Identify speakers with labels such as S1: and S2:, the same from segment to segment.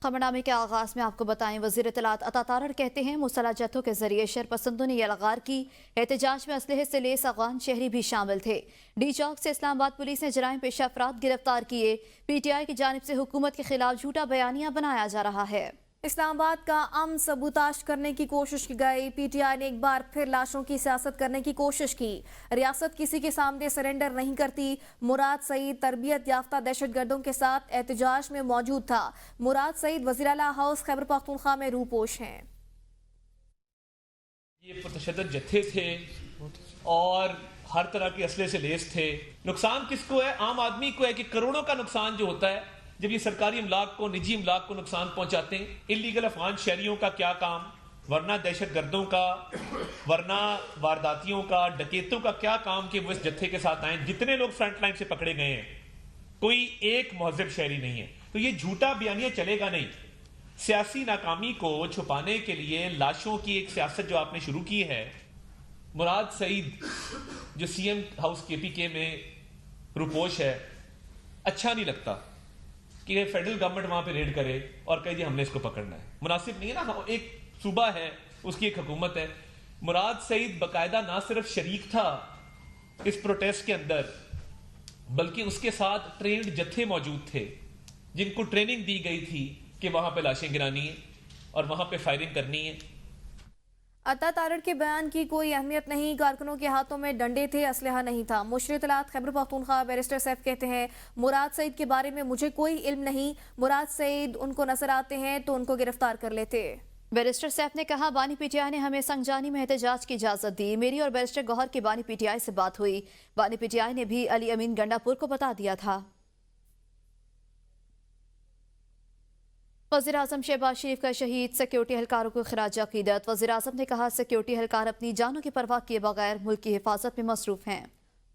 S1: खबरनामे के आगाज में आपको बताएं, वजीर इत्तलात अता तारड़ कहते हैं मुसल्ह जत्थों के जरिए शरपसंदों ने यलगार की। एहतजाज में असलहे से लेस अफगान शहरी भी शामिल थे। डी चौक से इस्लामाबाद पुलिस ने जराइम पेशा अफराद गिरफ्तार किए। PTI की जानिब से हुकूमत के खिलाफ झूठा बयानिया बनाया जा रहा है।
S2: इस्लामाबाद का अमन सबूताश करने की कोशिश की गई। PTI ने एक बार फिर लाशों की सियासत करने की कोशिश की। रियासत किसी के सामने सरेंडर नहीं करती। मुराद सईद तरबियत याफ्ता दहशतगर्दों के साथ एहतजाज में मौजूद था। मुराद सईद वज़ीर आला हाउस खैबर पख्तूनख्वा में रूपोश हैं।
S3: ये पुरतशद्दद जत्थे थे और हर तरह के असले से लेस थे। नुकसान किसको है? आम आदमी को है कि करोड़ों का नुकसान जो होता है जब ये सरकारी अमलाक को, निजी अमलाक को नुकसान पहुंचाते हैं। इलीगल अफगान शहरियों का क्या काम, वरना दहशतगर्दों का, वरना वारदातियों का, डकैतों का क्या काम कि वो इस जत्थे के साथ आए। जितने लोग फ्रंट लाइन से पकड़े गए हैं कोई एक महज़ब शहरी नहीं है। तो ये झूठा बयानिया चलेगा नहीं। सियासी नाकामी को छुपाने के लिए लाशों की एक सियासत जो आपने शुरू की है। मुराद सईद जो CM हाउस KPK में रुपोश है, अच्छा नहीं लगता कि फेडरल गवर्नमेंट वहां पे रेड करे और कहे जी हमने इसको पकड़ना है। मुनासिब नहीं है ना। एक सूबा है, उसकी एक हुकूमत है। मुराद सईद बाकायदा ना सिर्फ शरीक था इस प्रोटेस्ट के अंदर, बल्कि उसके साथ ट्रेंड जत्थे मौजूद थे जिनको ट्रेनिंग दी गई थी कि वहां पे लाशें गिरानी है और वहां पे फायरिंग करनी है।
S2: अता तारड़ के बयान की कोई अहमियत नहीं। कारकुनों के हाथों में डंडे थे, असलहा नहीं था। मुशर इत्तलात खैबर पख्तूनख्वा बैरिस्टर सैफ कहते हैं मुराद सईद के बारे में मुझे कोई इल्म नहीं। मुराद सईद उनको नजर आते हैं तो उनको गिरफ्तार कर लेते।
S1: बैरिस्टर सैफ ने कहा बानी PTI ने हमें संगजानी में एहतजाज की इजाजत दी। मेरी और बैरिस्टर गौहर की बानी PTI से बात हुई। बानी PTI ने भी अली अमीन गंडापुर को बता दिया था। वज़ीर आज़म शहबाज शरीफ का शहीद सिक्योरिटी एहलकारों को खिराज अकीदत। वज़ीर आज़म ने कहा सिक्योरिटी एहलकार अपनी जानों की परवाह किए बगैर मुल्क की हिफाजत में मसरूफ हैं।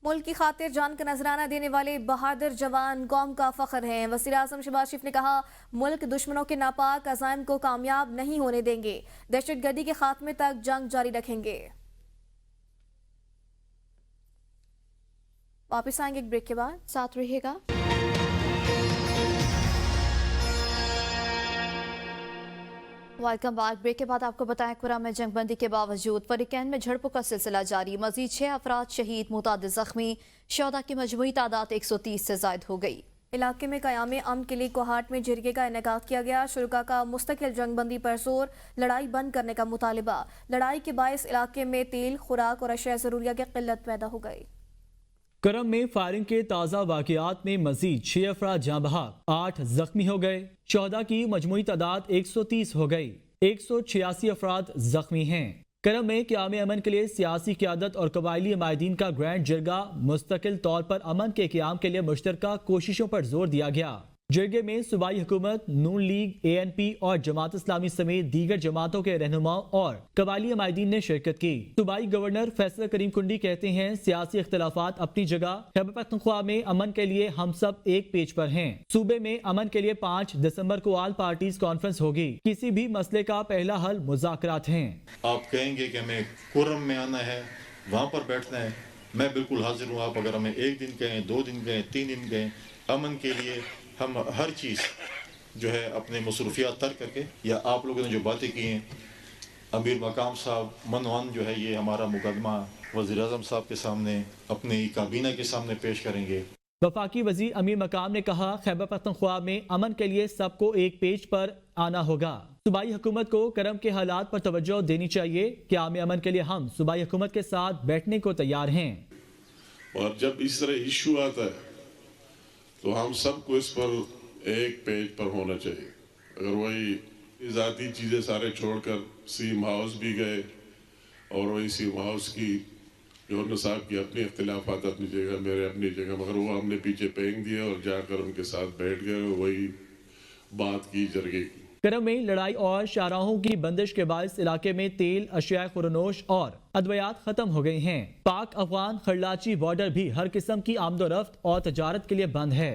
S2: मुल्क की खातिर जान का नजराना देने वाले बहादुर जवान कौम का फख्र हैं। वज़ीर आज़म शहबाज शरीफ ने कहा मुल्क दुश्मनों के नापाक अज़ाइम को कामयाब नहीं होने देंगे। दहशतगर्दी के खात्मे तक जंग जारी रखेंगे। वापिस आएंगे एक ब्रेक के बाद,
S1: साथ रहिएगा। Welcome back. ब्रेक के बाद आपको बताएं कुरा में जंगबंदी के बावजूद फरीकैन में झड़पों का सिलसिला जारी। मजीद 6 अफराद शहीद, मुतादिद जख्मी। शोहदा की मजमूई तादाद 130 से जायद हो गई।
S2: इलाके में क़याम अमन के लिए कोहाट में जिरगे का इनेकाद किया गया। शुरका का मुस्तकिल जंगबंदी पर जोर, लड़ाई बंद करने का मुतालिबा। लड़ाई के बायस इलाके में तेल, खुराक और अशिया ज़रूरिया की किल्लत पैदा हो गई।
S4: करम में फायरिंग के ताज़ा वाक़यात में मजीद 6 अफराद जाँ बहक, 8 जख्मी हो गए। शोहदा की मजमूई तादाद 130 हो गई। 186 अफराद जख्मी हैं। करम में क़याम अमन के लिए सियासी क़यादत और कबायली अमायदीन का ग्रैंड जिरगा। मुस्तकिल तौर पर अमन के क़याम के लिए मुश्तरका कोशिशों पर जोर दिया गया। जिरगे में सूबाई हुकूमत, नून लीग, ANP और जमात इस्लामी समेत दीगर जमातों के रहनुमाओं और कबायली अमायदीन ने शिरकत की। सूबाई गवर्नर फैसल करीम कुंडी कहते हैं सियासी इख्तलाफात अपनी जगह, खैबर पख्तूनख्वा में अमन के लिए हम सब एक पेज पर हैं। सूबे में अमन के लिए 5 दिसंबर को ऑल पार्टीज कॉन्फ्रेंस होगी। किसी भी मसले का पहला हल मुज़ाकरात हैं।
S5: आप कहेंगे कि हमें कुर्रम में आना है, वहाँ पर बैठना है, मैं बिल्कुल हाजिर हूँ। आप अगर हमें 1 दिन कहें, 2 दिन कहें, 3 दिन कहें, अमन के लिए हम हर चीज़ जो है अपने मसरूफियात तर्क करके, या आप लोगों ने जो बातें की हैं, अमीर मकाम साहब मनवान जो है ये हमारा मुकदमा वज़ीर आज़म साहब के सामने, अपने काबीना के सामने पेश करेंगे।
S4: वफाकी वजीर अमीर मकाम ने कहा खैबर पख्तूनख्वा में अमन के लिए सबको एक पेज पर आना होगा। सूबाई हुकूमत को करम के हालात पर तवज्जो देनी चाहिए। क़याम अमन के लिए हम सूबाई हुकूमत के साथ बैठने को तैयार हैं।
S6: और जब इस तरह इशू आता है तो हम सबको इस पर एक पेज पर होना चाहिए। अगर वही ज़ाती चीज़ें सारे छोड़कर सीम हाउस भी गए और वही सीम हाउस की गवर्नर साहब की अपनी इख्तिलाफात अपनी जगह, मेरे अपनी जगह, मगर वो हमने पीछे फेंक दिए और जाकर उनके साथ बैठ गए, वही बात की जरगे की।
S4: करम में लड़ाई और शाहराहों की बंदिश के बायस इलाके में तेल, अशिया खुरनोश और अद्वियात खत्म हो गई हैं। पाक अफगान खरलाची बॉर्डर भी हर किस्म की आमदोरफ्त और तजारत के लिए बंद है।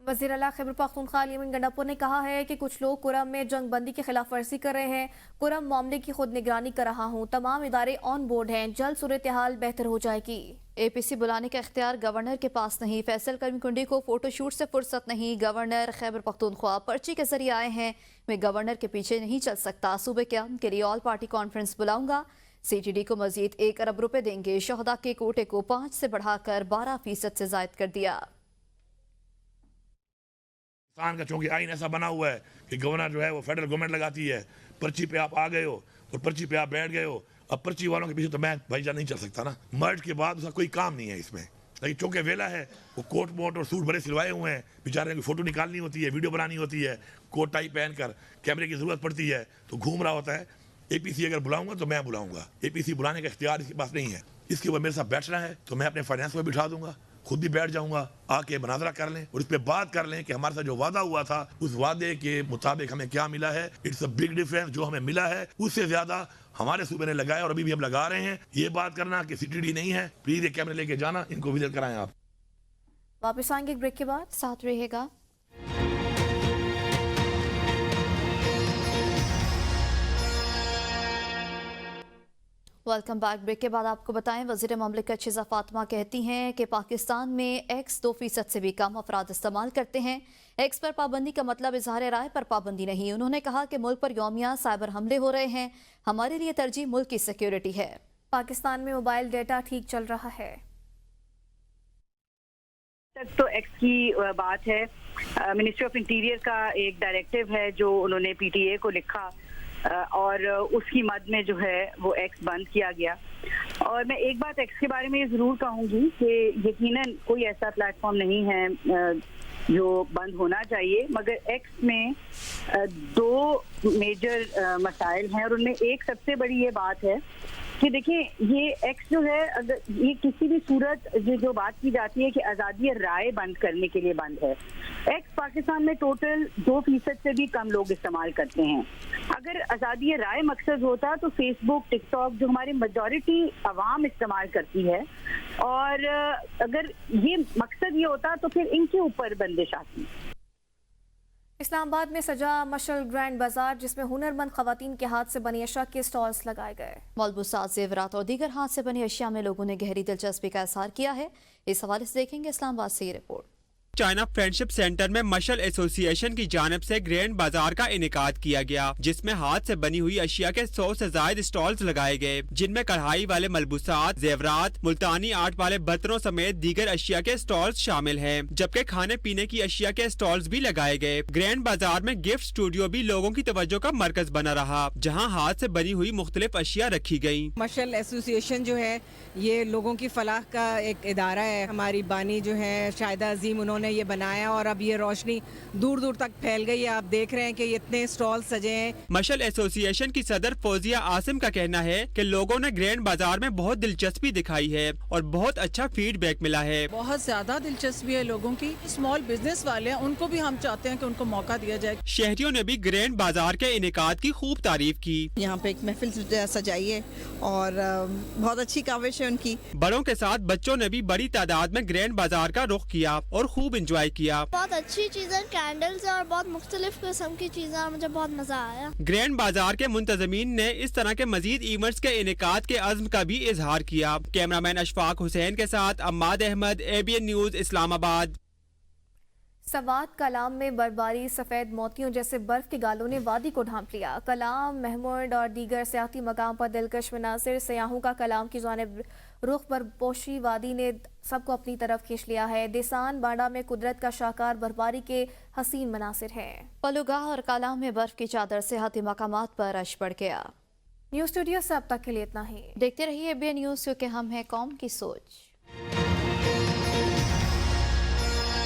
S2: वज़ीर आला खैबर पख्तूनख्वा यमन गंडापुर ने कहा है कि कुछ लोग कुरम में जंग बंदी की खिलाफ वर्जी कर रहे हैं। कुरम मामले की खुद निगरानी कर रहा हूँ, तमाम इदारे ऑन बोर्ड हैं, जल्द सूरत हाल बेहतर हो जाएगी।
S1: APC बुलाने का इख्तियार गवर्नर के पास नहीं। फैसल कर्मी को फोटोशूट से फुर्सत नहीं। गवर्नर खैबर पख्तूनख्वा पर्ची के जरिए आए हैं, मैं गवर्नर के पीछे नहीं चल सकता। सूबे क़याम के लिए ऑल पार्टी कॉन्फ्रेंस बुलाऊंगा। CTD को मजीद 1 अरब रुपए देंगे। शहदा के कोटे को 5 से बढ़ाकर 12% से जायद कर दिया।
S7: पाकिस्तान का चूंकि आइन ऐसा बना हुआ है कि गवर्नर जो है वो फेडरल गवर्नमेंट लगाती है, पर्ची पे आप आ गए हो और पर्ची पे आप बैठ गए हो। अब पर्ची वालों के पीछे तो मैं भाईजान नहीं चल सकता ना। मर्ज के बाद उसका कोई काम नहीं है इसमें, लेकिन चूंकि वेला है वो कोट मोट और सूट बड़े सिलवाए हुए हैं, बेचारे की फोटो निकालनी होती है, वीडियो बनानी होती है, कोट टाई पहन कर कैमरे की जरूरत पड़ती है तो घूम रहा होता है। APC अगर बुलाऊंगा तो मैं बुलाऊंगा, APC बुलाने का इख्तियार इसके पास नहीं है। इसके ऊपर मेरे साथ बैठना है तो मैं अपने फाइनेंस में बिठा दूंगा, खुद भी बैठ जाऊंगा, आके मुनाजरा कर लें और इस पे बात कर लें कि हमारे साथ जो वादा हुआ था उस वादे के मुताबिक हमें क्या मिला है। It's a big difference. जो हमें मिला है उससे ज्यादा हमारे सूबे ने लगाया और अभी भी हम लगा रहे हैं। ये बात करना कि CTD नहीं है, प्लीज ये कैमरे लेके जाना, इनको विजिट कराएं आप।
S2: वापस आएंगे एक ब्रेक के बाद,
S1: साथ रहेगा। Welcome back. ब्रेक के बाद आपको बताएं, वज़ीर ममलिकत शिज़ा फातिमा कहती हैं कि पाकिस्तान में X 2% से भी कम अफराद इस्तेमाल करते हैं। X पर पाबंदी का मतलब इजहार राय पर पाबंदी नहीं। उन्होंने कहा कि मुल्क पर यौमिया साइबर हमले हो रहे हैं, हमारे लिए तरजीह मुल्क की सिक्योरिटी है।
S2: पाकिस्तान में मोबाइल डेटा ठीक चल रहा है
S8: तक तो X की बात है। मिनिस्ट्री ऑफ इंटीरियर का एक डायरेक्टिव है जो उन्होंने PTA को लिखा और उसकी मद में जो है वो X बंद किया गया। और मैं एक बात X के बारे में ये ज़रूर कहूँगी कि यकीनन कोई ऐसा प्लेटफॉर्म नहीं है जो बंद होना चाहिए, मगर X में 2 मेजर मसाइल हैं और उनमें एक सबसे बड़ी ये बात है कि देखिए ये X जो है, अगर ये किसी भी सूरत जो बात की जाती है कि आज़ादी राय बंद करने के लिए बंद है, X पाकिस्तान में टोटल 2% से भी कम लोग इस्तेमाल करते हैं। अगर आज़ादी राय मकसद होता तो फेसबुक, टिकटॉक जो हमारी मेजॉरिटी आवाम इस्तेमाल करती है, और अगर ये मकसद ये होता तो फिर इनके ऊपर बंदिश आती।
S2: इस्लामाबाद में सजा मशल ग्रैंड बाजार, जिसमें हुनरमंद खवातीन के हाथ से बनी अशिया के स्टॉल्स लगाए गए।
S1: मलबूसात, जेवरात और दीगर हाथ से बनी अशिया में लोगों ने गहरी दिलचस्पी का इजहार किया है। इस हवाले से देखेंगे इस्लामाबाद से ये रिपोर्ट।
S9: चाइना फ्रेंडशिप सेंटर में मशल एसोसिएशन की जानिब से ग्रैंड बाजार का इनेकाद किया गया, जिसमें हाथ से बनी हुई अशिया के 100 से ज्यादा स्टॉल्स लगाए गए, जिनमें कढ़ाई वाले मलबूसात, जेवरात, मुल्तानी आर्ट वाले बर्तनों समेत दीगर अशिया के स्टॉल्स शामिल हैं, जबकि खाने पीने की अशिया के स्टॉल्स भी लगाए गए। ग्रैंड बाजार में गिफ्ट स्टूडियो भी लोगों की तवज्जो का मरकज बना रहा, जहाँ हाथ से बनी हुई मुख्तलिफ अशिया रखी गयी।
S10: मशल एसोसिएशन जो है ये लोगों की फलाह का एक इदारा है। हमारी बानी जो है शाहिदा अजीम, उन्होंने ये बनाया और अब ये रोशनी दूर दूर तक फैल गई है। आप देख रहे हैं कि इतने स्टॉल सजे हैं।
S9: मशल एसोसिएशन की सदर फौजिया आसिम का कहना है कि लोगों ने ग्रैंड बाजार में बहुत दिलचस्पी दिखाई है और बहुत अच्छा फीडबैक मिला है।
S11: बहुत ज्यादा दिलचस्पी है लोगों की। स्मॉल बिजनेस वाले हैं, उनको भी हम चाहते हैं कि उनको मौका दिया जाए।
S9: शहरियों ने भी ग्रैंड बाजार के इनेकाद की खूब तारीफ की।
S12: यहाँ पे एक महफिल सजाई है और बहुत अच्छी काविश है उनकी।
S9: बड़ों के साथ बच्चों ने भी बड़ी तादाद में ग्रैंड बाजार का रुख किया और खूब इंजॉय किया।
S13: बहुत अच्छी चीजें, कैंडल्स और बहुत मुख्तलिफ किस्म की चीजें, मुझे बहुत मजा आया।
S9: ग्रैंड बाजार के मुंतजमीन ने इस तरह के मजीद इवेंट्स के इनेकाद के अज़्म का भी इजहार किया। कैमरामैन अशफाक हुसैन के साथ अम्माद अहमद, ABN न्यूज, इस्लामाबाद।
S2: सवात कलाम में बर्फबारी, सफेद मोतियों जैसे बर्फ के गालों ने वादी को ढांप लिया। कलाम, महमूद और दीगर सियाती मकाम पर दिलकश मनासिर, सयाहों का कलाम की जानिब रुख पर पोशी वादी ने सबको अपनी तरफ खींच लिया है। देसान बांडा में कुदरत का शाहकार बर्फबारी के हसीन मनासिर हैं।
S1: पलुगाह और कलाम में बर्फ की चादर से हाथी मकामात पर रश बढ़ गया।
S2: न्यूज़ स्टूडियो से अब तक के लिए इतना ही।
S1: देखते रहिए ABN न्यूज, क्योंकि हम हैं कौम की सोच।